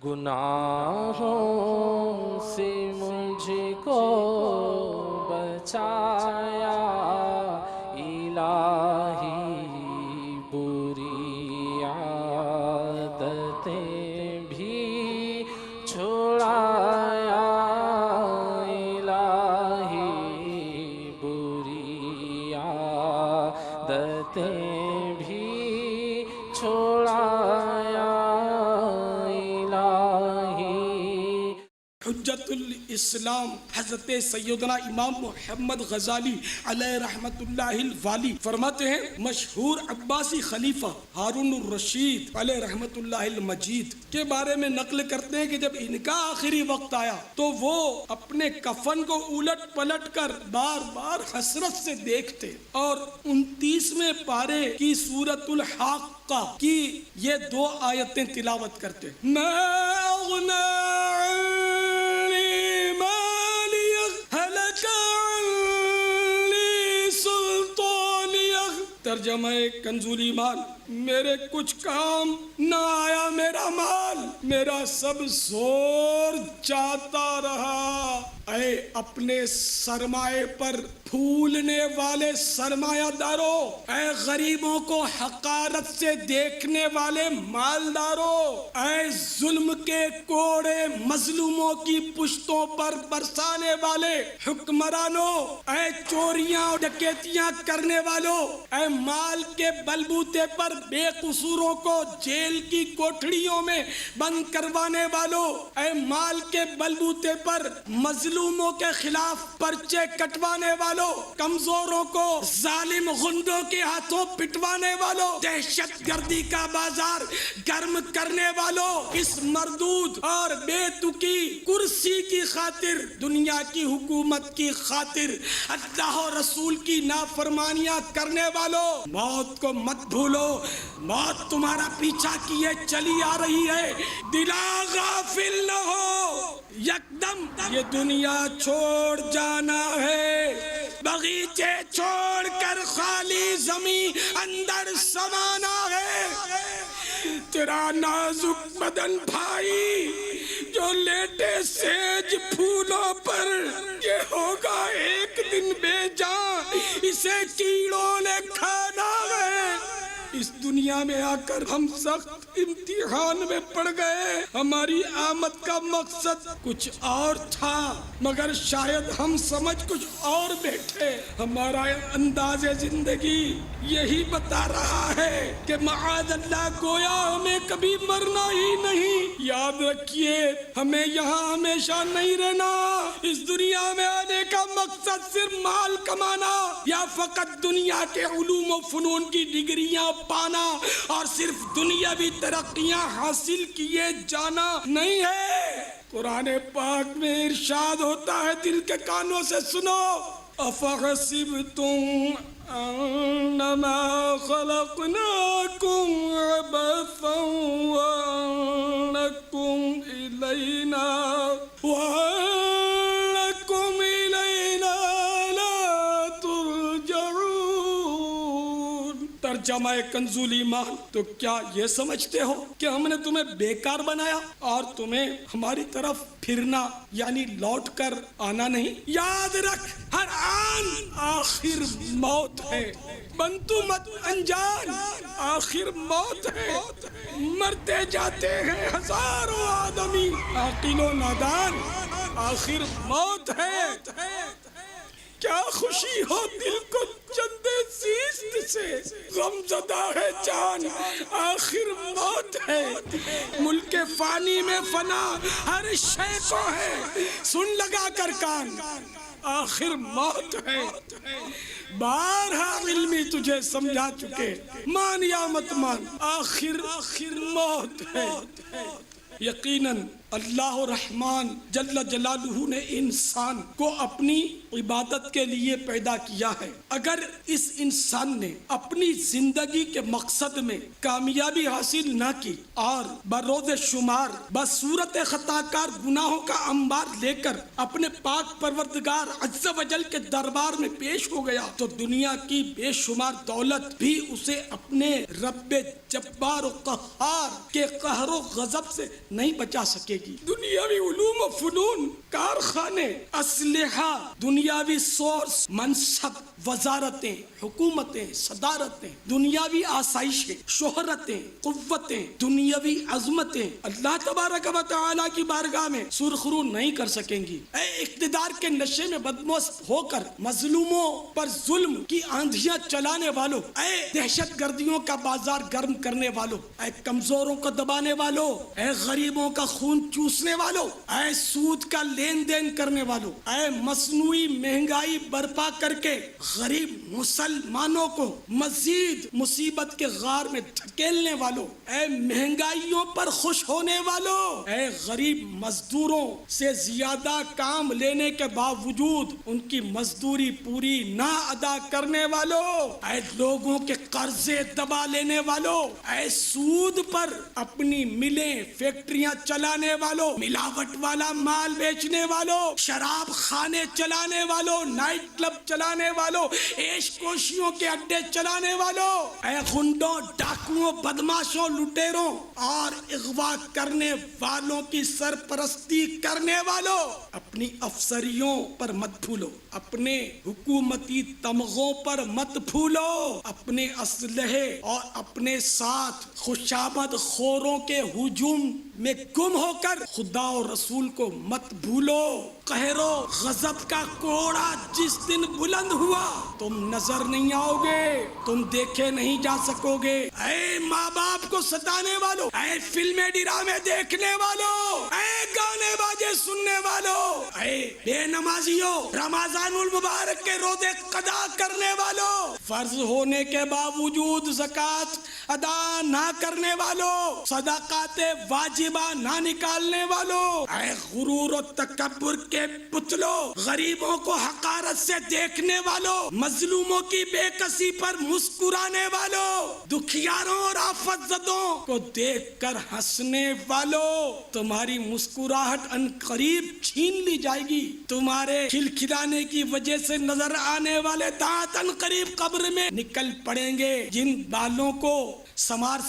گناہوں سے مجھ کو بچایا الہی، بری عادتیں بھی چھڑایا الہی، بری عادتیں بھی چھڑایا حجت الاسلام حضرت سیدنا امام محمد غزالی علیہ رحمت اللہ الوالی فرماتے ہیں، مشہور عباسی خلیفہ ہارون الرشید علیہ رحمت اللہ المجید کے بارے میں نقل کرتے ہیں کہ جب ان کا آخری وقت آیا تو وہ اپنے کفن کو الٹ پلٹ کر بار بار حسرت سے دیکھتے اور 29ویں پارے کی سورۃ الحاقہ کی یہ 2 آیتیں تلاوت کرتے، ترجمہ کنزول ایمان، میرے کچھ کام نہ آیا میرا مال، میرا سب زور جاتا رہا۔ اے اپنے سرمایہ پر پھولنے والے سرمایہ داروں، اے غریبوں کو حقارت سے دیکھنے والے مالداروں، اے ظلم کے کوڑے مظلوموں کی پشتوں پر برسانے والے حکمرانوں، اے چوریاں ڈکیتیاں کرنے والوں، اے مال کے بلبوتے پر بے قصوروں کو جیل کی کوٹھڑیوں میں بند کروانے والوں، اے مال کے بلبوتے پر مظلوموں کے خلاف پرچے کٹوانے والوں، کمزوروں کو ظالم غنڈوں کے ہاتھوں پٹوانے والوں، دہشت گردی کا بازار گرم کرنے والوں، اس مردود اور بے تکی کرسی کی خاطر، دنیا کی حکومت کی خاطر اللہ و رسول کی نافرمانیاں کرنے والوں، موت کو مت بھولو، موت تمہارا پیچھا کیے چلی آ رہی ہے، دلا غافل نہ ہو، یکدم یہ دنیا چھوڑ جانا ہے، باغیچے چھوڑ کر خالی زمین اندر سمانا ہے، تیرا نازک بدن بھائی جو لیٹے سیج پھولوں پر، یہ ہوگا ایک دن بے جان، اسے کیڑوں نے کھانا ہے۔ اس دنیا میں آ کر ہم سخت امتحان میں پڑ گئے، ہماری آمد کا مقصد کچھ اور تھا مگر شاید ہم سمجھ کچھ اور بیٹھے، ہمارا انداز زندگی یہی بتا رہا ہے کہ معاذ اللہ گویا ہمیں کبھی مرنا ہی نہیں۔ یاد رکھیے ہمیں یہاں ہمیشہ نہیں رہنا، اس دنیا میں آنے کا مقصد صرف مال کمانا یا فقط دنیا کے علوم و فنون کی ڈگریاں پانا اور صرف دنیاوی ترقیاں حاصل کیے جانا نہیں ہے۔ قرآن پاک میں ارشاد ہوتا ہے، دل کے کانوں سے سنو، افحسبتم انما خلقناکم عبثا وانکم الینا ترجمہ کنزول ایمان، تو کیا یہ سمجھتے ہو کہ ہم نے تمہیں بیکار بنایا اور تمہیں ہماری طرف پھرنا یعنی لوٹ کر آنا نہیں؟ یاد رکھ، ہر آن آخر موت ہے، بنتو مت انجان، آخر موت ہے، مرتے جاتے ہیں ہزاروں آدمی عاقل و نادان، آخر موت ہے۔ کیا خوشی ہو دل کو چندے زیست سے، غم زدہ ہے جان، آخر موت ہے، ملک فانی میں فنا ہر شے کو ہے، سن لگا کر کان، آخر موت ہے۔ بارہا علمی تجھے سمجھا چکے، مان یا مت مان، آخر موت ہے۔ یقیناً اللہ الرحمن جل جلالہ نے انسان کو اپنی عبادت کے لیے پیدا کیا ہے، اگر اس انسان نے اپنی زندگی کے مقصد میں کامیابی حاصل نہ کی اور بروز شمار بصورت خطا کار گناہوں کا انبار لے کر اپنے پاک پروردگار عز و جل کے دربار میں پیش ہو گیا تو دنیا کی بے شمار دولت بھی اسے اپنے رب جبار و قہار کے قہر و غضب سے نہیں بچا سکے گی۔ دنیاوی علوم و فنون، کارخانے، اسلحہ، دنیاوی سورس، منصب، وزارتیں، حکومتیں، صدارتیں، دنیاوی آسائشیں، شہرتیں، قوتیں، دنیاوی عظمتیں اللہ تبارک و تعالیٰ کی بارگاہ میں سرخرو نہیں کر سکیں گی۔ اے اقتدار کے نشے میں بدمست ہو کر مظلوموں پر ظلم کی آندھیاں چلانے والوں، اے دہشت گردیوں کا بازار گرم کرنے والوں، اے کمزوروں کو دبانے والوں، اے غریبوں کا خون چوسنے والوں، اے سود کا لین دین کرنے والوں، اے مصنوعی مہنگائی برپا کر کے غریب مسلمانوں کو مزید مصیبت کے غار میں دھکیلنے والوں، اے مہنگائیوں پر خوش ہونے والوں، اے غریب مزدوروں سے زیادہ کام لینے کے باوجود ان کی مزدوری پوری نہ ادا کرنے والوں، اے لوگوں کے قرضے دبا لینے والوں، اے سود پر اپنی ملیں فیکٹریاں چلانے والوں، ملاوٹ والا مال بیچنے والوں، شراب خانے چلانے والوں، نائٹ کلب چلانے والوں، عیش کوشیوں کے اڈے چلانے والوں، اے غنڈوں، ڈاکوؤں، بدماشوں، لٹیروں اور اغوا کرنے والوں کی سرپرستی کرنے والوں، اپنی افسریوں پر مت پھولو، اپنے حکومتی تمغوں پر مت پھولو، اپنے اسلحے اور اپنے ساتھ خوشامد خوروں کے ہجوم میں گم ہو کر خدا اور رسول کو مت بھولو۔ قہر و غضب کا کوڑا جس دن بلند ہوا تم نظر نہیں آؤ گے، تم دیکھے نہیں جا سکو گے۔ اے ماں باپ کو ستانے والوں، اے فلمیں ڈرامے دیکھنے والوں، اے گانے باجے سننے والوں، اے بے نمازیوں، رمضان المبارک کے روزے قضا کرنے والوں، فرض ہونے کے باوجود زکوٰۃ ادا نہ کرنے والوں، صدقات واجبہ نہ نکالنے والوں، اے غرور و تکبر کے پتلوں، غریبوں کو حقارت سے دیکھنے والوں، مظلوموں کی بے کسی پر مسکرانے والوں، دکھیاروں اور آفت زدوں کو دیکھ کر ہنسنے والوں، تمہاری مسکراہٹ ان قریب چھین لی جائے گی، تمہارے کھلکھلانے کی وجہ سے نظر آنے والے دانت ان قریب قبر میں نکل پڑیں گے، جن بالوں کو سمار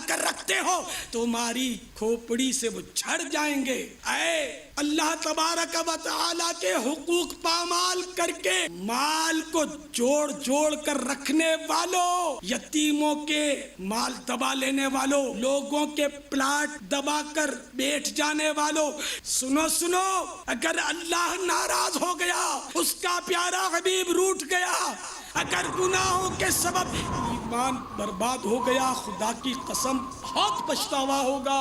کر رکھتے ہو تمہاری کھوپڑی سے وہ جھڑ جائیں گے۔ اے اللہ تبارک و تعالیٰ کے حقوق پامال کر کے مال کو جوڑ کر رکھنے والوں، یتیموں کے مال دبا لینے والوں، لوگوں کے پلاٹ دبا کر بیٹھ جانے والوں، سنو، اگر اللہ ناراض ہو گیا، اس کا پیارا حبیب روٹھ گیا، اگر گناہوں کے سبب ایمان برباد ہو گیا، خدا کی قسم بہت پچھتاوا ہوگا۔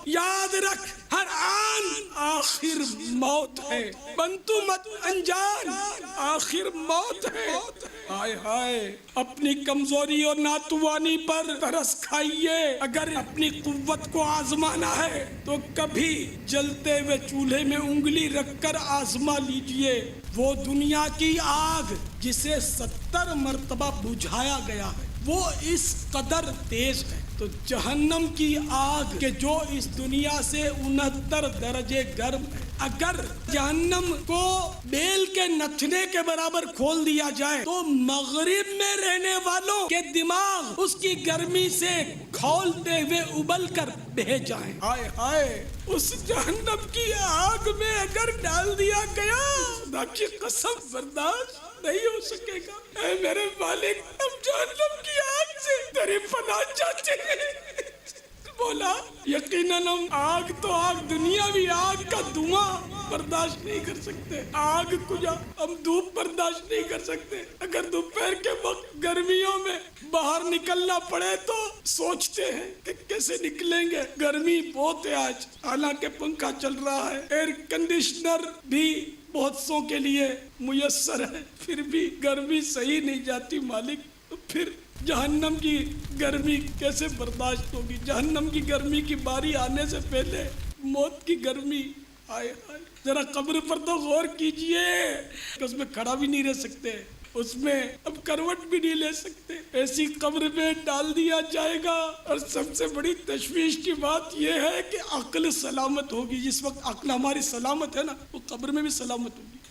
یاد رکھ، ہر آن آخر موت ہے، بنتو مت انجان، آخر موت ہے۔ ہائے اپنی کمزوری اور ناتوانی پر ترس کھائیے، اگر اپنی قوت کو آزمانا ہے تو کبھی جلتے ہوئے چولہے میں انگلی رکھ کر آزما لیجئے۔ وہ دنیا کی آگ جسے 70 مرتبہ بجھایا گیا ہے وہ اس قدر تیز ہے، تو جہنم کی آگ کہ جو اس دنیا سے 69 درجے گرم ہے، اگر جہنم کو بیل کے نتھنے کے برابر کھول دیا جائے تو مغرب میں رہنے والوں کے دماغ اس کی گرمی سے کھولتے ہوئے ابل کر بہہ جائیں۔ ہائے اس جہنم کی آگ میں اگر ڈال دیا گیا، خدا کی قسم برداشت نہیں ہو سکے گا۔ اے میرے مالک، ہم جہنم کی آگ سے تیری پناہ چاہتے ہیں۔ بولا یقیناً ہم آگ تو آگ، دنیاوی آگ کا دھواں برداشت نہیں کر سکتے، آگ کجا ہم دھوپ برداشت نہیں کر سکتے۔ اگر دوپہر کے وقت گرمیوں میں باہر نکلنا پڑے تو سوچتے ہیں کہ کیسے نکلیں گے، گرمی بہت ہے آج، حالانکہ پنکھا چل رہا ہے، ایئر کنڈیشنر بھی بہت سو کے لیے میسر ہے، پھر بھی گرمی صحیح نہیں جاتی مالک، تو پھر جہنم کی گرمی کیسے برداشت ہوگی؟ جہنم کی گرمی کی باری آنے سے پہلے موت کی گرمی، آئے ذرا قبر پر تو غور کیجئے کہ اس میں کھڑا بھی نہیں رہ سکتے، اس میں اب کروٹ بھی نہیں لے سکتے، ایسی قبر میں ڈال دیا جائے گا۔ اور سب سے بڑی تشویش کی بات یہ ہے کہ عقل سلامت ہوگی، جس وقت عقل ہماری سلامت ہے نا، وہ قبر میں بھی سلامت ہوگی۔